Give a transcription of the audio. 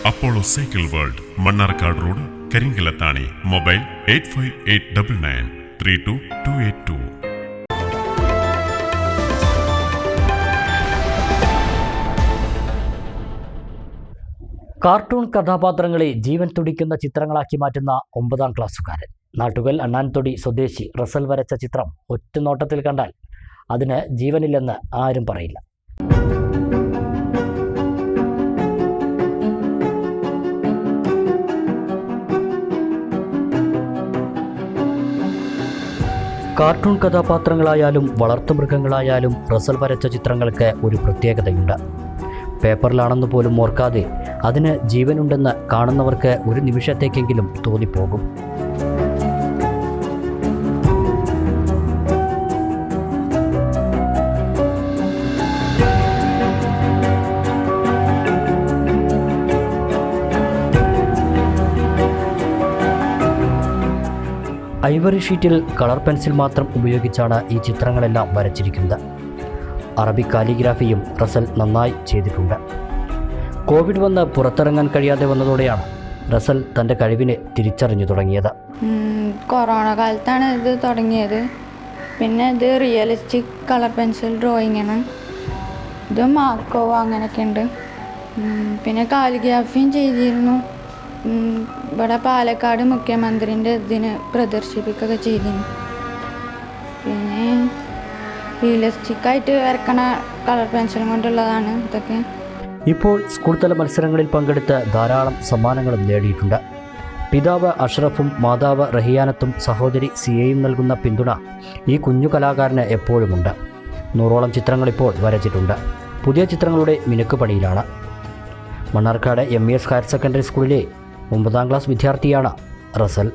Apollo cycle world, Mannarkkad road, Karinkallathani. Mobile 8589932282. Cartoon കഥാപാത്രങ്ങളെ ജീവൻ തുടിക്കുന്ന ചിത്രങ്ങളാക്കി മാറ്റുന്ന 9ാം ക്ലാസ്സുകാരൻ. നാട്ടുകൽ അണ്ണാൻതൊടി സ്വദേശി റസൽ വരച്ച ചിത്രം ഒറ്റ നോട്ടത്തിൽ കണ്ടാൽ അതിന് ജീവനില്ലെന്ന് ആരും പറയില്ല. കാർട്ടൂൺ കഥാപാത്രങ്ങളായാലും വളർത്തുമൃഗങ്ങളായാലും റസൽ വരച്ച ചിത്രങ്ങൾക്ക് ഒരു പ്രത്യേകതയുണ്ട്. പേപ്പറിലാണെന്ന് പോലും ഓർക്കാതെ അതിന് ജീവനുണ്ടെന്ന് കാണുന്നവർക്ക് ഒരു നിമിഷത്തേക്കെങ്കിലും തോന്നിപ്പോകും. ഐവറി ഷീറ്റിൽ കളർ പെൻസിൽ മാത്രം ഉപയോഗിച്ചാണ് ഈ ചിത്രങ്ങളെല്ലാം വരച്ചിരിക്കുന്നത്. അറബിക് കാലിഗ്രാഫിയും റസൽ നന്നായി ചെയ്തിട്ടുണ്ട്. കോവിഡ് വന്ന് പുറത്തിറങ്ങാൻ കഴിയാതെ വന്നതോടെയാണ് റസൽ തൻ്റെ കഴിവിനെ തിരിച്ചറിഞ്ഞു തുടങ്ങിയത്. കൊറോണ കാലത്താണ് ഇത് തുടങ്ങിയത്. പിന്നെ ഇത് റിയലിസ്റ്റിക് കളർ പെൻസിൽ ഡ്രോയിങ്ങാണ്. ഇത് മാർക്കോ അങ്ങനെയൊക്കെ ഉണ്ട്. പിന്നെ കാലിഗ്രാഫിയും ചെയ്തിരുന്നു. ഇവിടെ പാലക്കാട് മുഖ്യമന്ത്രിൻ്റെ ഇതിന് പ്രദർശിപ്പിക്കുകയൊക്കെ ചെയ്തിരുന്നു. പിന്നെ റിയലിസ്റ്റിക്കായിട്ട് വരക്കണ കളർ പെൻസിലും കൊണ്ടുള്ളതാണ് ഇതൊക്കെ. ഇപ്പോൾ സ്കൂൾ തല മത്സരങ്ങളിൽ പങ്കെടുത്ത് ധാരാളം സമ്മാനങ്ങളും നേടിയിട്ടുണ്ട്. പിതാവ് അഷ്റഫും മാതാവ് റഹിയാനത്തും സഹോദരി സിയയും നൽകുന്ന പിന്തുണ ഈ കുഞ്ഞു കലാകാരന് എപ്പോഴുമുണ്ട്. 100ഓളം ചിത്രങ്ങൾ ഇപ്പോൾ വരച്ചിട്ടുണ്ട്. പുതിയ ചിത്രങ്ങളുടെ മിനുക്കുപണിയിലാണ്. മണ്ണാർക്കാട് MES ഹയർ സെക്കൻഡറി സ്കൂളിലെ 9ാം ക്ലാസ് വിദ്യാർത്ഥിയാണ് റസൽ.